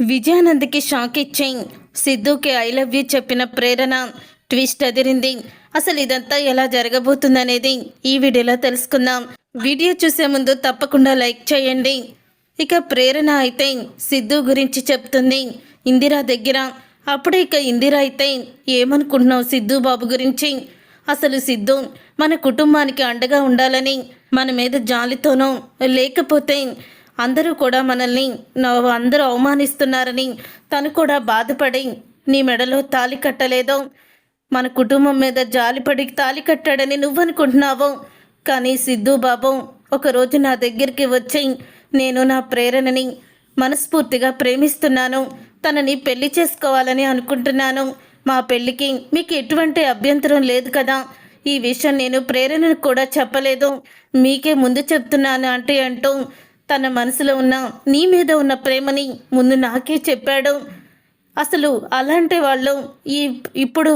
విజయానంద్కి shock ఇచ్చి సిద్ధుకి I love you చెప్పిన ప్రేరణ twist అదిరింది. అసలు ఇదంతా ఎలా జరగబోతుందనేది ఈ వీడియోలో తెలుసుకుందాం. వీడియో చూసే ముందు తప్పకుండా లైక్ చేయండి. ఇక ప్రేరణ అయితే సిద్ధు గురించి చెప్తుంది ఇందిరా దగ్గర. అప్పుడే ఇక ఇందిరా అయితే ఏమనుకుంటున్నావు సిద్ధు బాబు గురించి? అసలు సిద్ధు మన కుటుంబానికి అండగా ఉండాలని మన మీద జాలితోనో లేకపోతే అందరూ కూడా మనల్ని అందరూ అవమానిస్తున్నారని తను కూడా బాధపడి నీ మెడలో తాళి కట్టలేదో, మన కుటుంబం మీద జాలిపడి తాళి కట్టాడని నువ్వనుకుంటున్నావు. కానీ సిద్ధు బాబు ఒకరోజు నా దగ్గరికి వచ్చి నేను నా ప్రేరణని మనస్ఫూర్తిగా ప్రేమిస్తున్నాను, తనని పెళ్లి చేసుకోవాలని అనుకుంటున్నాను, మా పెళ్ళికి మీకు ఎటువంటి అభ్యంతరం లేదు కదా, ఈ విషయం నేను ప్రేరణను కూడా చెప్పలేదు, మీకే ముందు చెప్తున్నాను అంటే అంటూ తన మనసులో ఉన్న నీ మీద ఉన్న ప్రేమని ముందు నాకే చెప్పాడు. అసలు అలాంటి వాళ్ళు ఇప్పుడు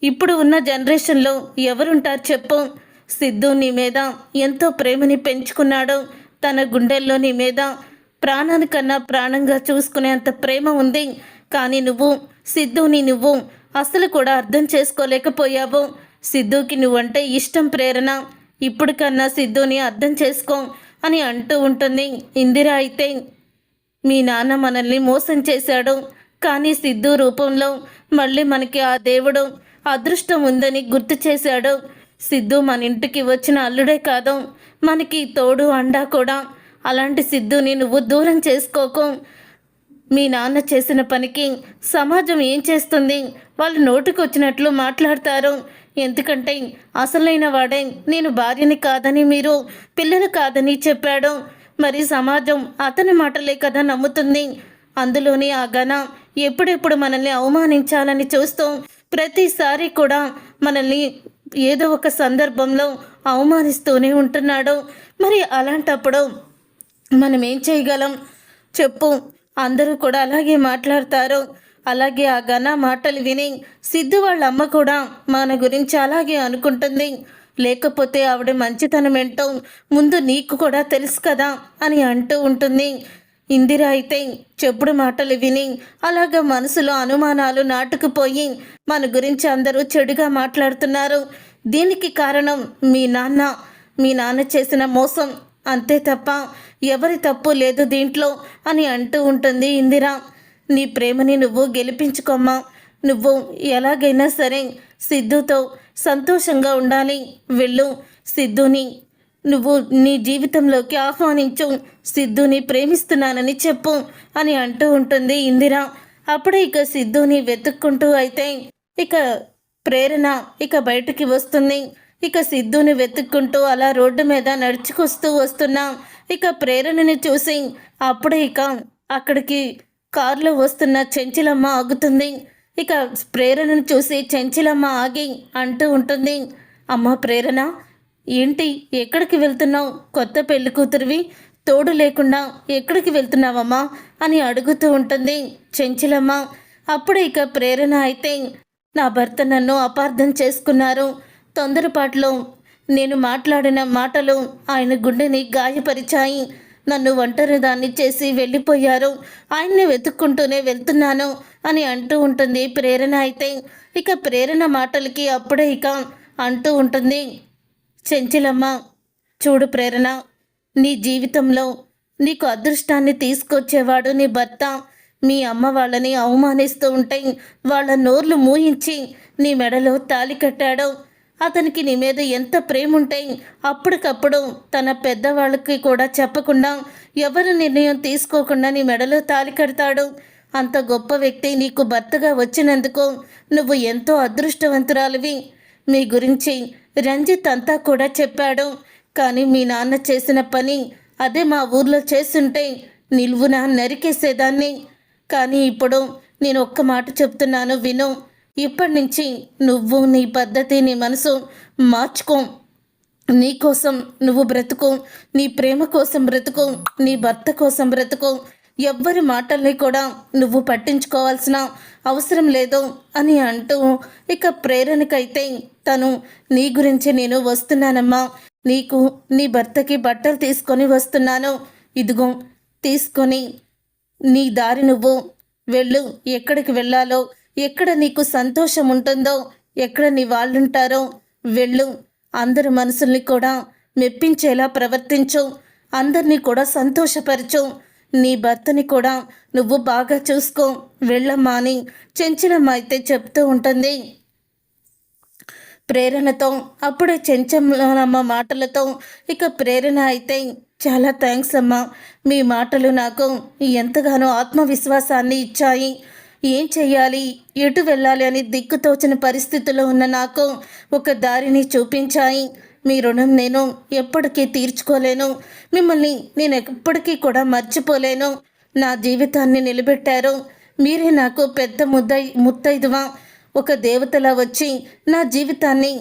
ఇప్పుడు ఉన్న జనరేషన్లో ఎవరుంటారు చెప్పు? సిద్ధు నీ మీద ఎంతో ప్రేమని పెంచుకున్నాడు. తన గుండెల్లో నీ మీద ప్రాణానికన్నా ప్రాణంగా చూసుకునేంత ప్రేమ ఉంది. కానీ నువ్వు అసలు కూడా అర్థం చేసుకోలేకపోయావు. సిద్ధుకి నువ్వంటే ఇష్టం ప్రేరణ, ఇప్పుడు కన్నా సిద్ధుని అర్థం చేసుకో అని అంటూ ఉంటుంది. ఇందిరా అయితే మీ నాన్న మనల్ని మోసం చేశాడు, కానీ సిద్ధు రూపంలో మళ్ళీ మనకి ఆ దేవుడు అదృష్టం ఉందని గుర్తు చేశాడు. సిద్ధు మన ఇంటికి వచ్చిన అల్లుడే కాదు, మనకి తోడు అండా కూడా. అలాంటి సిద్ధుని నువ్వు దూరం చేసుకోకు. మీ నాన్న చేసిన పనికి సమాజం ఏం చేస్తుంది? వాళ్ళు నోటికి వచ్చినట్లు మాట్లాడతారు. ఎందుకంటే అసలైన వాడే నేను భార్యని కాదని, మీరు పిల్లలు కాదని చెప్పాడు. మరి సమాజం అతని మాటలే కదా నమ్ముతుంది. అందులోని ఆ ఘన ఎప్పుడెప్పుడు మనల్ని అవమానించాలని చూస్తూ ప్రతిసారి కూడా మనల్ని ఏదో ఒక సందర్భంలో అవమానిస్తూనే ఉంటున్నాడు. మరి అలాంటప్పుడు మనం ఏం చేయగలం చెప్పు? అందరూ కూడా అలాగే మాట్లాడతారు. అలాగే ఆ ఘన మాటలు విని సిద్ధు వాళ్ళ అమ్మ కూడా మన గురించి అలాగే అనుకుంటుంది. లేకపోతే ఆవిడ మంచితనం ఏంటో ముందు నీకు కూడా తెలుసు కదా అని అంటూ ఉంటుంది. ఇందిర అయితే చెప్పుడు మాటలు విని అలాగా మనసులో అనుమానాలు నాటుకుపోయి మన గురించి అందరూ చెడుగా మాట్లాడుతున్నారు. దీనికి కారణం మీ నాన్న చేసిన మోసం, అంతే తప్ప ఎవరి తప్పు లేదు దీంట్లో అని అంటూ ఉంటుంది ఇందిర. నీ ప్రేమని నువ్వు గెలిపించుకోమ్మా. నువ్వు ఎలాగైనా సరే సిద్ధుతో సంతోషంగా ఉండాలి. వెళ్ళు, సిద్ధుని నువ్వు నీ జీవితంలోకి ఆహ్వానించు, సిద్ధుని ప్రేమిస్తున్నానని చెప్పు అని అంటూ ఉంటుంది ఇందిర. అప్పుడే ఇక సిద్ధుని వెతుక్కుంటూ అయితే ఇక ప్రేరణ ఇక బయటికి వస్తుంది. ఇక సిద్ధుని వెతుక్కుంటూ అలా రోడ్డు మీద నడుచుకొస్తూ వస్తున్నా ఇక ప్రేరణని చూసి అప్పుడే ఇక అక్కడికి కారులో వస్తున్న చెంచిలమ్మ ఆగుతుంది. ఇక ప్రేరణను చూసి చెంచిలమ్మ ఆగి అంటూ ఉంటుంది, అమ్మ ప్రేరణ, ఏంటి ఎక్కడికి వెళ్తున్నావు? కొత్త పెళ్లి కూతురివి, తోడు లేకుండా ఎక్కడికి వెళ్తున్నావమ్మా అని అడుగుతూ ఉంటుంది చెంచిలమ్మ. అప్పుడు ఇక ప్రేరణ అయితే నా భర్త నన్ను అపార్థం చేసుకున్నారు. తొందరపాటులో నేను మాట్లాడిన మాటలు ఆయన గుండెని గాయపరిచాయి. నన్ను ఒంటరిదాన్ని చేసి వెళ్ళిపోయారు. ఆయన్ని వెతుక్కుంటూనే వెళ్తున్నాను అని అంటూ ఉంటుంది ప్రేరణ. అయితే ఇక ప్రేరణ మాటలకి అప్పుడే ఇక అంటూ ఉంటుంది చెంచిలమ్మ, చూడు ప్రేరణ, నీ జీవితంలో నీకు అదృష్టాన్ని తీసుకొచ్చేవాడు నీ భర్త. మీ అమ్మ వాళ్ళని అవమానిస్తూ ఉంటే వాళ్ళ నోర్లు మూయించి నీ మెడలో తాళి కట్టాడు. అతనికి నీ మీద ఎంత ప్రేమ ఉంటే అప్పటికప్పుడు తన పెద్దవాళ్ళకి కూడా చెప్పకుండా, ఎవరు నిర్ణయం తీసుకోకుండా నీ మెడలో తాళి కడతాడు. అంత గొప్ప వ్యక్తి నీకు భర్తగా వచ్చినందుకు నువ్వు ఎంతో అదృష్టవంతురాలివి. మీ గురించి రంజిత్ అంతా కూడా చెప్పాడు. కానీ మీ నాన్న చేసిన పని అదే మా ఊర్లో చేస్తుంటే నిలువున నరికేసేదాన్ని. కానీ ఇప్పుడు నేను ఒక్క మాట చెప్తున్నాను విను. ఇప్పటి నుంచి నువ్వు నీ పద్ధతి, నీ మనసు మార్చుకో. నీ కోసం నువ్వు బ్రతుకు, నీ ప్రేమ కోసం బ్రతుకు, నీ భర్త కోసం బ్రతుకు. ఎవ్వరి మాటల్ని కూడా నువ్వు పట్టించుకోవాల్సిన అవసరం లేదు అని అంటూ ఇక ప్రేరణకైతే తను నీ గురించి నేను వస్తున్నానమ్మా, నీ భర్తకి బట్టలు తీసుకొని వస్తున్నాను, ఇదిగో తీసుకొని నీ దారి నువ్వు వెళ్ళు. ఎక్కడికి వెళ్ళాలో, ఎక్కడ నీకు సంతోషం ఉంటుందో, ఎక్కడ నీ వాళ్ళుంటారో వెళ్ళు. అందరి మనసుల్ని కూడా మెప్పించేలా ప్రవర్తించు. అందరినీ కూడా సంతోషపరచు. నీ భర్తని కూడా నువ్వు బాగా చూసుకో, వెళ్ళమ్మా అని చెంచలమ్మ అయితే చెప్తూ ఉంటుంది ప్రేరణతో. అప్పుడే చెంచలమ్మ మాటలతో ఇక ప్రేరణ అయితే, చాలా థ్యాంక్స్ అమ్మా, మీ మాటలు నాకు ఎంతగానో ఆత్మవిశ్వాసాన్ని ఇచ్చాయి. ఏం చెయ్యాలి, ఎటు వెళ్ళాలి అని దిక్కుతోచని పరిస్థితిలో ఉన్న నాకు ఒక దారిని చూపించాయి. మీ రుణం నేను ఎప్పటికీ తీర్చుకోలేను. మిమ్మల్ని నేను ఎప్పటికీ కూడా మర్చిపోలేను. నా జీవితాన్ని నిలబెట్టారు. మీరే నాకు పెద్ద ముత్తైదువా, ఒక దేవతలా వచ్చి నా జీవితాన్ని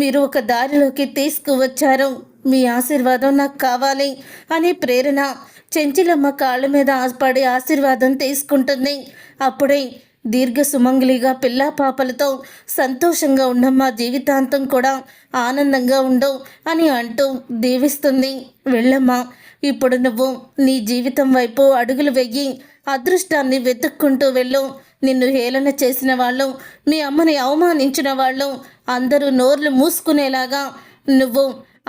మీరు ఒక దారిలోకి తీసుకువచ్చారు. మీ ఆశీర్వాదం నాకు కావాలి అని ప్రేరణ చెంచలమ్మ కాళ్ళ మీద పడి ఆశీర్వాదం తీసుకుంటుంది. అప్పుడే దీర్ఘ సుమంగలిగా పిల్లా పాపలతో సంతోషంగా ఉండమ్మా, జీవితాంతం కూడా ఆనందంగా ఉండు అని అంటూ దీవిస్తుంది. వెళ్ళమ్మా, ఇప్పుడు నువ్వు నీ జీవితం వైపు అడుగులు వెయ్యి అదృష్టాన్ని వెతుక్కుంటూ వెళ్ళు. నిన్ను హేళన చేసిన వాళ్ళు, మీ అమ్మని అవమానించిన వాళ్ళు అందరూ నోర్లు మూసుకునేలాగా నువ్వు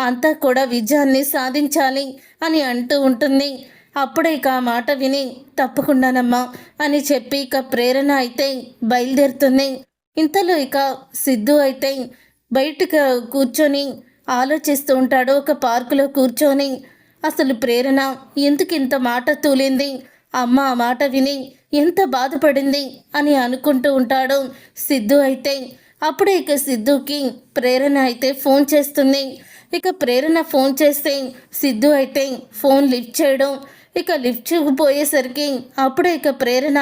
అంతా కూడా విజయాన్ని సాధించాలి అని అంటూ ఉంటుంది. అప్పుడే ఇక ఆ మాట విని తప్పకుండానమ్మా అని చెప్పి ఇక ప్రేరణ అయితే బయలుదేరుతుంది. ఇంతలో ఇక సిద్ధు అయితే బయటకు కూర్చొని ఆలోచిస్తూ ఉంటాడు. ఒక పార్కులో కూర్చొని అసలు ప్రేరణ ఎందుకు ఇంత మాట తూలింది, అమ్మ ఆ మాట విని ఎంత బాధపడింది అని అనుకుంటూ ఉంటాడు సిద్ధు అయితే. అప్పుడే ఇక సిద్ధుకి ప్రేరణ అయితే ఫోన్ చేస్తుంది. ఇక ప్రేరణ ఫోన్ చేస్తే సిద్ధు అయితే ఫోన్ లిఫ్ట్ చేయడం, ఇక లిఫ్ట్ చేయకపోయేసరికి అప్పుడే ఇక ప్రేరణ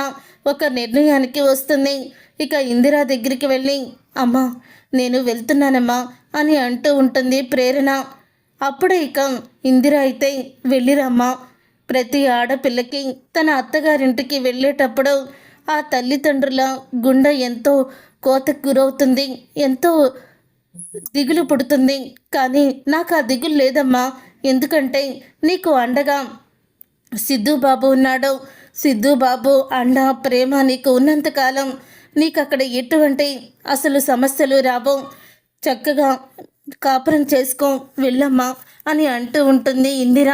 ఒక నిర్ణయానికి వస్తుంది. ఇక ఇందిరా దగ్గరికి వెళ్ళి, అమ్మా నేను వెళ్తున్నానమ్మా అని అంటూ ఉంటుంది ప్రేరణ. అప్పుడే ఇక ఇందిరా అయితే, వెళ్ళిరమ్మా, ప్రతి ఆడపిల్లకి తన అత్తగారింటికి వెళ్ళేటప్పుడు ఆ తల్లిదండ్రుల గుండె ఎంతో కోతకు గురవుతుంది, ఎంతో దిగులు పుడుతుంది. కానీ నాకు ఆ దిగులు లేదమ్మా, ఎందుకంటే నీకు అండగా సిద్ధుబాబు ఉన్నాడు. సిద్ధుబాబు అండ ప్రేమ నీకు ఉన్నంతకాలం నీకు అక్కడ ఎటువంటి అసలు సమస్యలు రావు. చక్కగా కాపురం చేసుకో, వెళ్ళమ్మా అని అంటూ ఉంటుంది ఇందిర.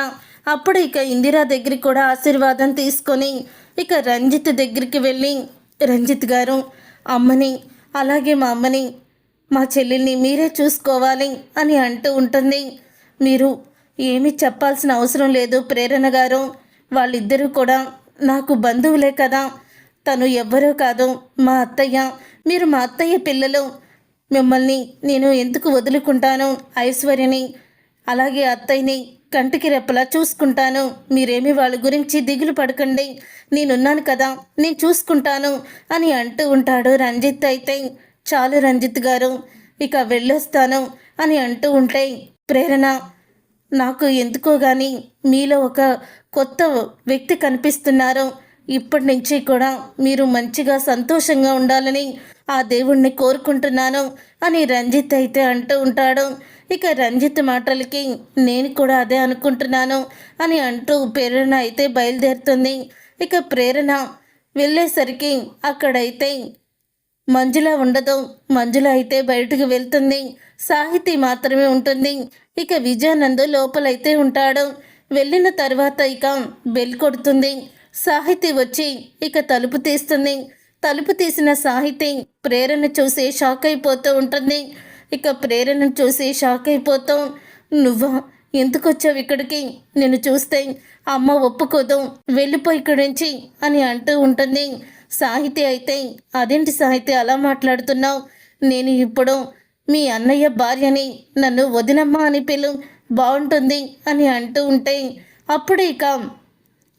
అప్పుడు ఇక ఇందిరా దగ్గరికి కూడా ఆశీర్వాదం తీసుకొని ఇక రంజిత్ దగ్గరికి వెళ్ళి, రంజిత్ గారు, అమ్మని అలాగే మా అమ్మని మా చెల్లెల్ని మీరే చూసుకోవాలి అని అంటూ ఉంటుంది. మీరు ఏమీ చెప్పాల్సిన అవసరం లేదు ప్రేరణ గారు, వాళ్ళిద్దరూ కూడా నాకు బంధువులే కదా, తను ఎవ్వరూ కాదు, మా అత్తయ్య, మీరు మా అత్తయ్య పిల్లలు, మిమ్మల్ని నేను ఎందుకు వదులుకుంటాను, ఐశ్వర్యని అలాగే అత్తయ్యని కంటికి రెప్పలా చూసుకుంటాను, మీరేమీ వాళ్ళ గురించి దిగులు పడకండి, నేనున్నాను కదా, నేను చూసుకుంటాను అని అంటూ ఉంటాడు రంజిత్ అయితే. చాలు రంజిత్ గారు, ఇక వెళ్ళొస్తాను అని అంటూ ఉంటే ప్రేరణ, నాకు ఎందుకో కానీ మీలో ఒక కొత్త వ్యక్తి కనిపిస్తున్నారు, ఇప్పటి నుంచి కూడా మీరు మంచిగా సంతోషంగా ఉండాలని ఆ దేవుణ్ణి కోరుకుంటున్నాను అని రంజిత్ అయితే అంటూ ఉంటాడు. ఇక రంజిత్ మాటలకి నేను కూడా అదే అనుకుంటున్నాను అని అంటూ ప్రేరణ అయితే బయలుదేరుతుంది. ఇక ప్రేరణ వెళ్ళేసరికి అక్కడైతే మంజుల ఉండదు. మంజుల అయితే బయటకు వెళ్తుంది, సాహితీ మాత్రమే ఉంటుంది. ఇక విజయానంద్ లోపలైతే ఉంటాడు. వెళ్ళిన తర్వాత ఇక బెల్ కొడుతుంది. సాహితీ వచ్చి ఇక తలుపు తీస్తుంది. తలుపు తీసిన సాహితీ ప్రేరణ చూసి షాక్ అయిపోతూ ఉంటుంది. ఇక ప్రేరణ చూసి షాక్ అయిపోతూ, నువ్వా, ఎందుకు వచ్చావు ఇక్కడికి, నేను చూస్తే అమ్మ ఒప్పుకోదు, వెళ్ళిపోయి ఇక్కడి నుంచి అని అంటూ ఉంటుంది. సాహితీ అయితే, అదేంటి సాహితీ అలా మాట్లాడుతున్నావు, నేను ఇప్పుడు మీ అన్నయ్య భార్యని, నన్ను వదినమ్మ అని పిలు, బాగుంటుంది అని అంటూ ఉంటే అప్పుడు ఇక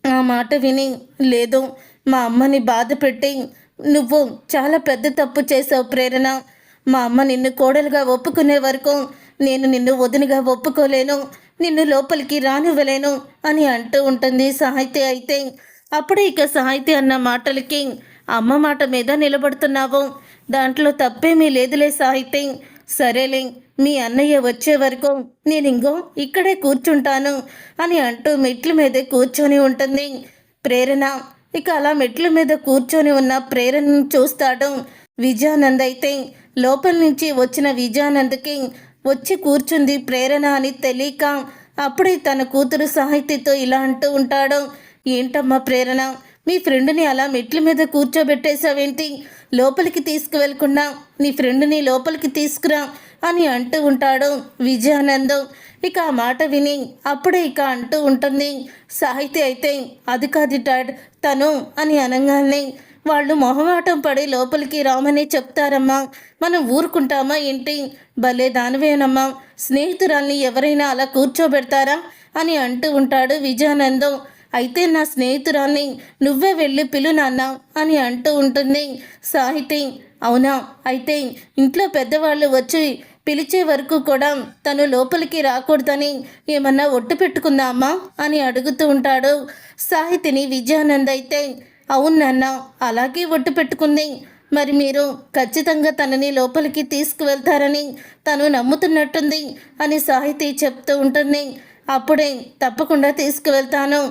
ఆ మాట విని, లేదు, మా అమ్మని బాధ పెట్టి నువ్వు చాలా పెద్ద తప్పు చేసావు ప్రేరణ, మా అమ్మ నిన్ను కోడలుగా ఒప్పుకునే వరకు నేను నిన్ను వదినగా ఒప్పుకోలేను, నిన్ను లోపలికి రానివ్వలేను అని అంటూ ఉంటుంది సాహితీ అయితే. అప్పుడు ఇక సాహితీ అన్న మాటలకి, అమ్మ మాట మీద నిలబడుతున్నావు, దాంట్లో తప్పేమీ లేదులే సాహితీ, సరేలే, మీ అన్నయ్య వచ్చే వరకు నేను ఇంకో ఇక్కడే కూర్చుంటాను అని అంటూ మెట్ల మీదే కూర్చొని ఉంటుంది. ప్రేరణ ఇక అలా మెట్ల మీద కూర్చొని ఉన్న ప్రేరణను చూస్తాడు. విజయానంద్ అయితే లోపల నుంచి వచ్చిన విజయానంద్కి వచ్చి కూర్చుంది ప్రేరణ అని తెలియక అప్పుడే తన కూతురు సాహితితో ఇలా అంటూ ఉంటాడు. ఏంటమ్మా ప్రేరణ, మీ ఫ్రెండ్ని అలా మెట్ల మీద కూర్చోబెట్టేశావేంటి? లోపలికి తీసుకువెళ్ళకుండా నీ ఫ్రెండ్ని లోపలికి తీసుకురా అని అంటూ ఉంటాడు విజయానంద్. ఇక ఆ మాట విని అప్పుడే ఇక అంటూ ఉంటుంది సాహితి అయితే, అది కాదు డాడ్ తను అని అనగానే వాళ్ళు మొహమాటం పడి లోపలికి రామని చెప్తారమ్మా, మనం ఊరుకుంటామా ఏంటి? భలే దానివేనమ్మా, స్నేహితురాల్ని ఎవరైనా అలా కూర్చోబెడతారా అని అంటూ ఉంటాడు విజయానందం. అయితే నా స్నేహితురాల్ని నువ్వే వెళ్ళి పిలు నాన్న అని అంటూ ఉంటుంది సాహితి. అవునా, అయితే ఇంట్లో పెద్దవాళ్ళు వచ్చి పిలిచే వరకు కూడా తను లోపలికి రాకూడదని ఏమన్నా ఒట్టు పెట్టుకుందామా అని అడుగుతూ ఉంటాడు సాహితిని విజయానంద్. అయితే అవును నాన్న, అలాగే ఒట్టు పెట్టుకుంది. మరి మీరు ఖచ్చితంగా తనని లోపలికి తీసుకువెళ్తారని తను నమ్ముతున్నట్టుంది అని సాహితి చెప్తూ ఉంటుంది. అప్పుడే తప్పకుండా తీసుకువెళ్తాను.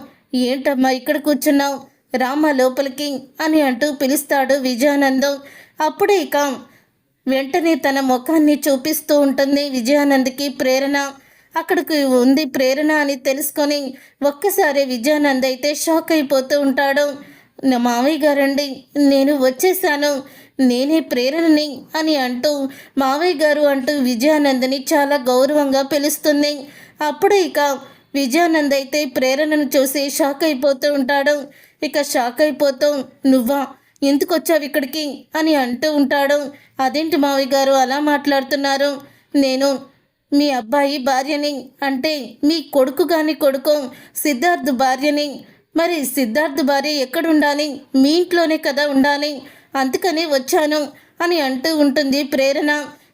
ఏంటమ్మా ఇక్కడ కూర్చున్నావు, రామ లోపలికి అని అంటూ పిలుస్తాడు విజయానందం. అప్పుడే ఇక వెంటనే తన ముఖాన్ని చూపిస్తూ ఉంటుంది విజయానంద్కి ప్రేరణ. అక్కడికి ఉంది ప్రేరణ అని తెలుసుకొని ఒక్కసారి విజయానంద్ అయితే షాక్ అయిపోతూ ఉంటాడు. నా మావయ్య గారండి, నేను వచ్చేసాను, నేనే ప్రేరణని అని అంటూ మావయ్య గారు అంటూ విజయానందని చాలా గౌరవంగా పిలుస్తుంది. అప్పుడే ఇక విజయానంద్ అయితే ప్రేరణను చూసి షాక్ అయిపోతూ ఉంటాడు. ఇక షాక్ అయిపోతూ నువ్వా, ఎందుకు వచ్చావు ఇక్కడికి అని అంటూ ఉంటాడు. అదేంటి మావయ్య గారు అలా మాట్లాడుతున్నారు? నేను మీ అబ్బాయి భార్యని, అంటే మీ కొడుకు కాని కొడుకు సిద్ధార్థ్ భార్యని. మరి సిద్ధార్థ్ భార్య ఎక్కడుండాలి? మీ ఇంట్లోనే కదా ఉండాలి, అందుకని వచ్చాను అని అంటూ ఉంటుంది ప్రేరణ.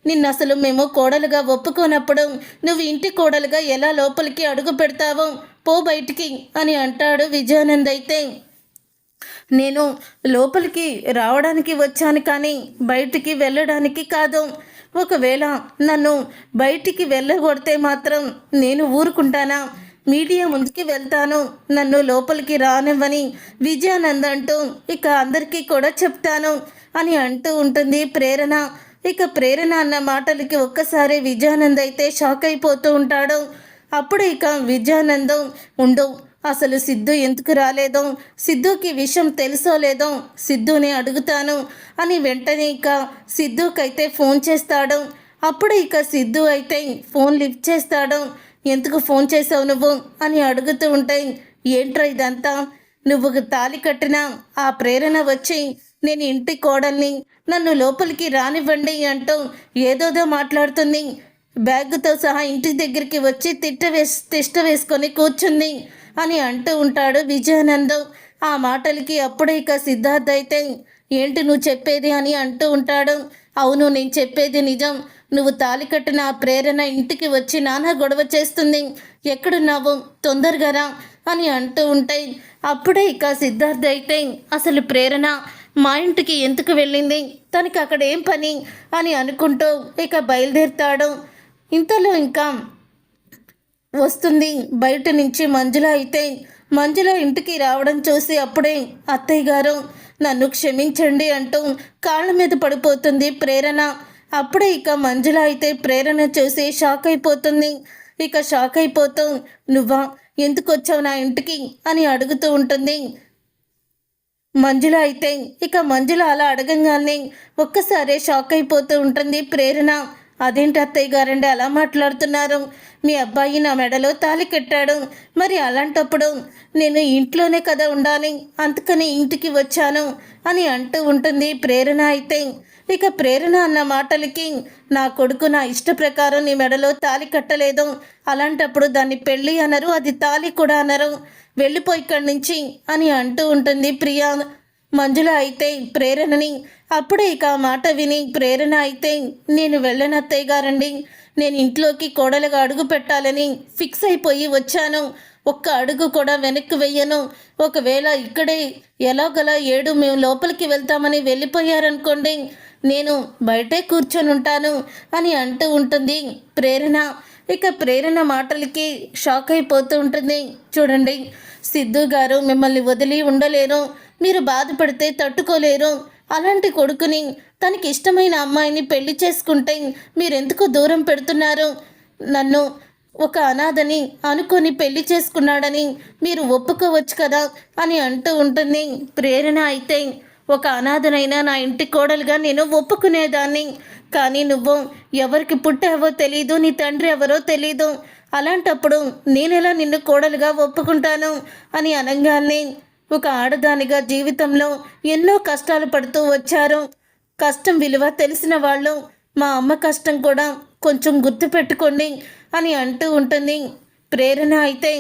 నిన్ను అసలు మేము కోడలుగా ఒప్పుకోనప్పుడు నువ్వు ఇంటి కోడలుగా ఎలా లోపలికి అడుగు పెడతావో, పో బయటికి అని అంటాడు విజయానంద్. అయితే నేను లోపలికి రావడానికి వచ్చాను కానీ బయటికి వెళ్ళడానికి కాదు. ఒకవేళ నన్ను బయటికి వెళ్ళగొడితే మాత్రం నేను ఊరుకుంటానా? మీడియా ముందుకి వెళ్తాను, నన్ను లోపలికి రానివ్వని విజయానంద్ అంటూ ఇక అందరికీ కూడా చెప్తాను అని అంటూ ఉంటుంది ప్రేరణ. ఇక ప్రేరణ అన్న మాటలకి ఒక్కసారి విజయానంద్ అయితే షాక్ అయిపోతూ ఉంటాడు. అప్పుడు ఇక విజయానందం ఉండు, అసలు సిద్ధు ఎందుకు రాలేదో, సిద్ధుకి విషయం తెలుసో లేదో సిద్ధుని అడుగుతాను అని వెంటనే ఇక సిద్ధుకైతే ఫోన్ చేస్తాడు. అప్పుడు ఇక సిద్ధు అయితే ఫోన్ లిఫ్ట్ చేస్తాడు. ఎందుకు ఫోన్ చేసావు నువ్వు అని అడుగుతూ ఉంటే, ఏంట్రా ఇదంతా, నువ్వు తాళి కట్టిన ఆ ప్రేరణ వచ్చి నేను ఇంటి కోడల్ని, నన్ను లోపలికి రానివ్వండి అంటూ ఏదోదో మాట్లాడుతుంది. బ్యాగుతో సహా ఇంటి దగ్గరికి వచ్చి తిష్ట వేసుకొని కూర్చుంది అని అంటూ ఉంటాడు విజయానందం. ఆ మాటలకి అప్పుడే ఇక సిద్ధార్థ్ అయితే ఏంటి నువ్వు చెప్పేది అని అంటూ ఉంటాడు. అవును, నేను చెప్పేది నిజం. నువ్వు తాళి కట్టిన ఆ ప్రేరణ ఇంటికి వచ్చి నానా గొడవ చేస్తుంది, ఎక్కడున్నావు తొందరగా రా అని అంటూ ఉంటాయి. అప్పుడే ఇక సిద్ధార్థ్ అయితే అసలు ప్రేరణ మా ఇంటికి ఎందుకు వెళ్ళింది, తనకి అక్కడ ఏం పని అని అనుకుంటూ ఇక బయలుదేరుతాడు. ఇంతలో ఇంకా వస్తుంది బయట నుంచి మంజుల. అయితే మంజుల ఇంటికి రావడం చూసి అప్పుడే అత్తయ్య గారు నన్ను క్షమించండి అంటూ కాళ్ళ మీద పడిపోతుంది ప్రేరణ. అప్పుడే ఇక మంజుల అయితే ప్రేరణ చూసి షాక్ అయిపోతుంది. ఇక షాక్ అయిపోతూ నువ్వా, ఎందుకు వచ్చావు నా ఇంటికి అని అడుగుతూ ఉంటుంది మంజుల. అయితే ఇక మంజుల అలా అడగంగానే ఒక్కసారే షాక్ అయిపోతూ ఉంటుంది ప్రేరణ. అదేంటి అత్తయ్య గారండి అలా మాట్లాడుతున్నారు, మీ అబ్బాయి నా మెడలో తాళి కట్టాడు, మరి అలాంటప్పుడు నేను ఇంట్లోనే కదా ఉండాలి, అందుకని ఇంటికి వచ్చాను అని అంటూ ఉంటుంది ప్రేరణ. అయితే ఇక ప్రేరణ అన్న మాటలకి నా కొడుకు నా ఇష్ట ప్రకారం నీ మెడలో తాళి కట్టలేదు, అలాంటప్పుడు దాన్ని పెళ్ళి అనరు, అది తాళి కూడా అనరు, వెళ్ళిపోయి ఇక్కడి నుంచి అని అంటూ ఉంటుంది ప్రియా. మంజుల అయితే ప్రేరణని. అప్పుడే ఇక ఆ మాట విని ప్రేరణ అయితే నేను వెళ్ళను అత్తయ్య గారండి, నేను ఇంట్లోకి కోడలుగా అడుగు పెట్టాలని ఫిక్స్ అయిపోయి వచ్చాను, ఒక్క అడుగు కూడా వెనక్కి వెయ్యను. ఒకవేళ ఇక్కడే ఎలాగలా మేము లోపలికి వెళ్తామని వెళ్ళిపోయారనుకోండి, నేను బయటే కూర్చొని ఉంటాను అని అంటూ ఉంటుంది ప్రేరణ. ఇక ప్రేరణ మాటలకి షాక్ అయిపోతూ ఉంటుంది. చూడండి, సిద్ధు గారు మిమ్మల్ని వదిలి ఉండలేరు, మీరు బాధపడితే తట్టుకోలేరు. అలాంటి కొడుకుని, తనకి ఇష్టమైన అమ్మాయిని పెళ్లి చేసుకుంటే మీరెందుకు దూరం పెడుతున్నారు? నన్ను ఒక అనాథని అనుకొని పెళ్లి చేసుకున్నాడని మీరు ఒప్పుకోవచ్చు కదా అని అంటూ ఉంటుంది. ప్రేరణ అయితే, ఒక అనాథనైనా నా ఇంటి కోడలుగా నేను ఒప్పుకునేదాన్ని, కానీ నువ్వు ఎవరికి పుట్టావో తెలీదు, నీ తండ్రి ఎవరో తెలీదు, అలాంటప్పుడు నేనెలా నిన్ను కోడలుగా ఒప్పుకుంటాను అని అనగానే, ఒక ఆడదానిగా జీవితంలో ఎన్నో కష్టాలు పడుతూ వచ్చారు. కష్టం విలువ తెలిసిన వాళ్ళు మా అమ్మ కష్టం కూడా కొంచెం గుర్తుపెట్టుకోండి అని అంటూ ఉంటుంది. ప్రేరణ అయితే,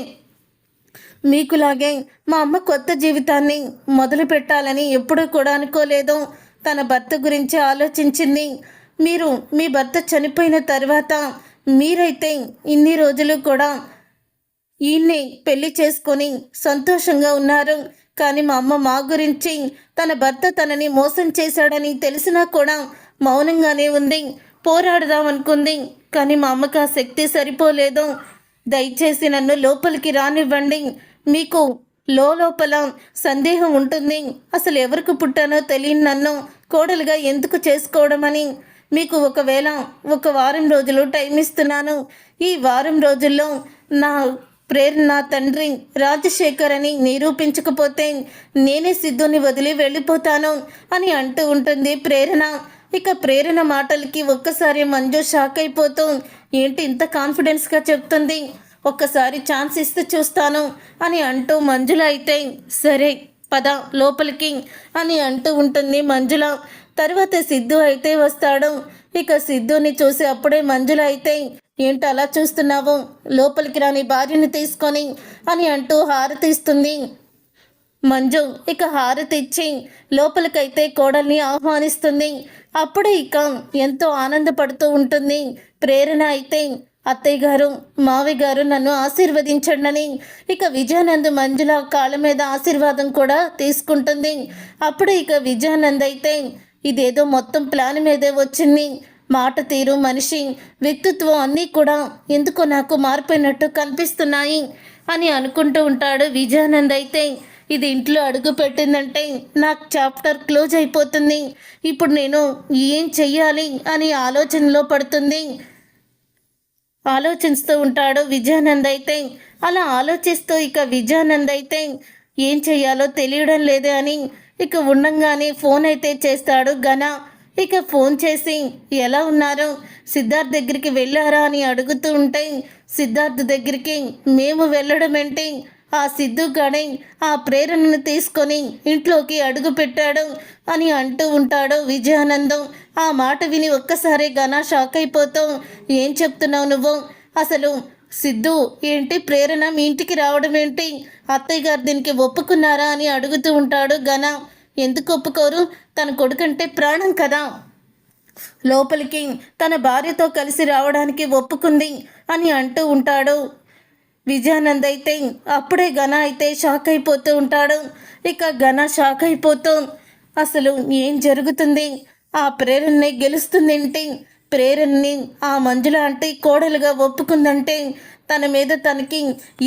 మీకులాగే మా అమ్మ కొత్త జీవితాన్ని మొదలు పెట్టాలని ఎప్పుడూ కూడా అనుకోలేదు. తన భర్త గురించి ఆలోచించింది. మీరు మీ భర్త చనిపోయిన తర్వాత మీరైతే ఇన్ని రోజులు కూడా ఈయన్ని పెళ్లి చేసుకొని సంతోషంగా ఉన్నారు. కానీ మా అమ్మ మా గురించి, తన భర్త తనని మోసం చేశాడని తెలిసినా కూడా మౌనంగానే ఉంది. పోరాడదాం అనుకుంది, కానీ మా అమ్మకు ఆ శక్తి సరిపోలేదు. దయచేసి నన్ను లోపలికి రానివ్వండి. మీకు లోపల సందేహం ఉంటుంది, అసలు ఎవరికి పుట్టానో తెలియని నన్ను కోడలుగా ఎందుకు చేసుకోవడం అని. మీకు ఒకవేళ ఒక వారం రోజులు టైం ఇస్తున్నాను. ఈ వారం రోజుల్లో నా ప్రేరణ తండ్రి రాజశేఖర్ అని నిరూపించకపోతే నేనే సిద్ధుని వదిలి వెళ్ళిపోతాను అని అంటూ ఉంటుంది ప్రేరణ. ఇక ప్రేరణ మాటలకి ఒక్కసారి మంజు షాక్ అయిపోతూ, ఏంటి ఇంత కాన్ఫిడెన్స్గా చెప్తుంది, ఒక్కసారి ఛాన్స్ ఇస్తే చూస్తాను అని అంటూ మంజుల అయితే, సరే పద లోపలికి అని అంటూ ఉంటుంది మంజుల. తర్వాత సిద్ధు అయితే వస్తాడు. ఇక సిద్ధుని చూసి అప్పుడే మంజుల అయితే, ఏంటి అలా చూస్తున్నావు, లోపలికి రాని భార్యని తీసుకొని అని అంటూ హారతి ఇస్తుంది మంజు. ఇక హారతి ఇచ్చి లోపలికైతే కోడల్ని ఆహ్వానిస్తుంది. అప్పుడే ఇక ఎంతో ఆనందపడుతూ ఉంటుంది ప్రేరణ అయితే, అత్తయ్య గారు, మావి గారు నన్ను ఆశీర్వదించండి. ఇక విజయానంద్ మంజుల కాళ్ళ మీద ఆశీర్వాదం కూడా తీసుకుంటుంది. అప్పుడే ఇక విజయానంద్ అయితే, ఇదేదో మొత్తం ప్లాన్ మీదే వచ్చింది, మాట తీరు, మనిషి వ్యక్తిత్వం అన్నీ కూడా ఎందుకో నాకు మారిపోయినట్టు కనిపిస్తున్నాయి అని అనుకుంటూ ఉంటాడు విజయానంద్ అయితే, ఇది ఇంట్లో అడుగు పెట్టిందంటే నాకు చాప్టర్ క్లోజ్ అయిపోతుంది, ఇప్పుడు నేను ఏం చెయ్యాలి అని ఆలోచనలో ఆలోచిస్తూ ఉంటాడు విజయానంద్ అయితే. అలా ఆలోచిస్తూ ఇక విజయానంద్ అయితే ఏం చెయ్యాలో తెలియడం లేదే అని ఇక ఉండంగానే ఫోన్ అయితే చేస్తాడు ఘన. ఇక ఫోన్ చేసి, ఎలా ఉన్నారు, సిద్ధార్థ్ దగ్గరికి వెళ్ళారా అని అడుగుతూ ఉంటే, సిద్ధార్థ్ దగ్గరికి మేము వెళ్ళడం ఏంటి, ఆ సిద్ధు గడే ఆ ప్రేరణను తీసుకొని ఇంట్లోకి అడుగు పెట్టాడు అని అంటూ ఉంటాడు విజయానందం. ఆ మాట విని ఒక్కసారి ఘన షాక్ అయిపోతూ, ఏం చెప్తున్నావు నువ్వు, అసలు సిద్ధు ఏంటి, ప్రేరణ మీ ఇంటికి రావడం ఏంటి, అత్తయ్య గారు దీనికి ఒప్పుకున్నారా అని అడుగుతూ ఉంటాడు ఘన. ఎందుకు ఒప్పుకోరు, తన కొడుకంటే ప్రాణం కదా, లోపలికి తన భార్యతో కలిసి రావడానికి ఒప్పుకుంది అని అంటూ ఉంటాడు విజయానంద్ అయితే. అప్పుడే ఘన అయితే షాక్ అయిపోతూ ఉంటాడు. ఇక ఘన షాక్ అయిపోతూ, అసలు ఏం జరుగుతుంది, ఆ ప్రేరణని గెలుస్తుందేంటి, ప్రేరణని ఆ మంజుల అంటే కోడలుగా ఒప్పుకుందంటే తన మీద తనకి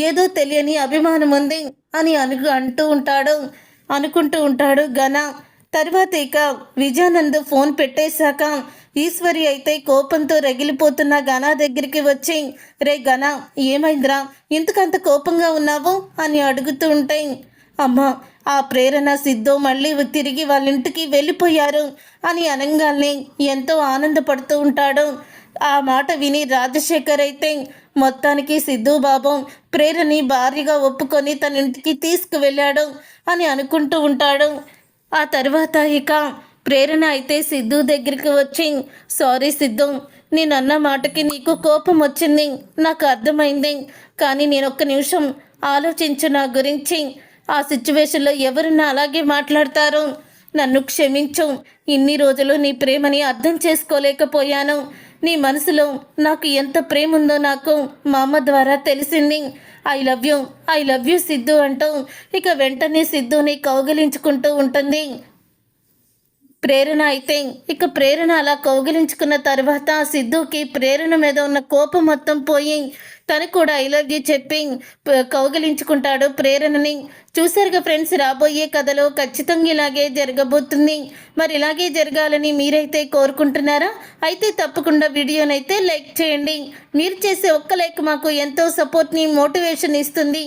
ఏదో తెలియని అభిమానం ఉంది అని అనుకుంటూ ఉంటాడు ఘన. తర్వాత ఇక విజయానంద్ ఫోన్ పెట్టేశాక ఈశ్వరి అయితే కోపంతో రగిలిపోతున్న ఘన దగ్గరికి వచ్చి, రే ఘన, ఏమైందిరా, ఎందుకంత కోపంగా ఉన్నావు అని అడుగుతూ ఉంటే, అమ్మ, ఆ ప్రేరణ సిద్ధు మళ్ళీ తిరిగి వాళ్ళ ఇంటికి వెళ్ళిపోయారు అని అనగానే ఎంతో ఆనందపడుతూ ఉంటాడు. ఆ మాట విని రాజశేఖర్ అయితే, మొత్తానికి సిద్ధు బాబు ప్రేరణని భార్యగా ఒప్పుకొని తన ఇంటికి తీసుకువెళ్ళాడు అని అనుకుంటూ ఉంటాడు. ఆ తర్వాత ఇక ప్రేరణ అయితే సిద్ధు దగ్గరికి వచ్చి, సారీ సిద్ధు, నేను అన్న మాటకి నీకు కోపం వచ్చింది, నాకు అర్థమైంది, కానీ నేను ఒక్క నిమిషం ఆలోచించు నా గురించి, ఆ సిచ్యువేషన్లో ఎవరున్నా అలాగే మాట్లాడతారు, నన్ను క్షమించు, ఇన్ని రోజులు నీ ప్రేమని అర్థం చేసుకోలేకపోయాను, నీ మనసులో నాకు ఎంత ప్రేమ ఉందో నాకు మా అమ్మ ద్వారా తెలిసింది, ఐ లవ్ యూ సిద్ధు అంటూ ఇక వెంటనే సిద్ధుని కౌగిలించుకుంటూ ఉంటుంది. ప్రేరణ అయితే ఇక ప్రేరణ అలా కౌగిలించుకున్న తర్వాత సిద్ధుకి ప్రేరణ మీద ఉన్న కోపం మొత్తం పోయి తను కూడా ఐ లవ్ యూ చెప్పి కౌగిలించుకుంటాడు ప్రేరణని. చూసారుగా ఫ్రెండ్స్, రాబోయే కథలో ఖచ్చితంగా ఇలాగే జరగబోతుంది. మరి ఇలాగే జరగాలని మీరైతే కోరుకుంటున్నారా? అయితే తప్పకుండా వీడియోనైతే లైక్ చేయండి. మీరు చేసే ఒక్క లైక్ మాకు ఎంతో సపోర్ట్ని, మోటివేషన్ ఇస్తుంది.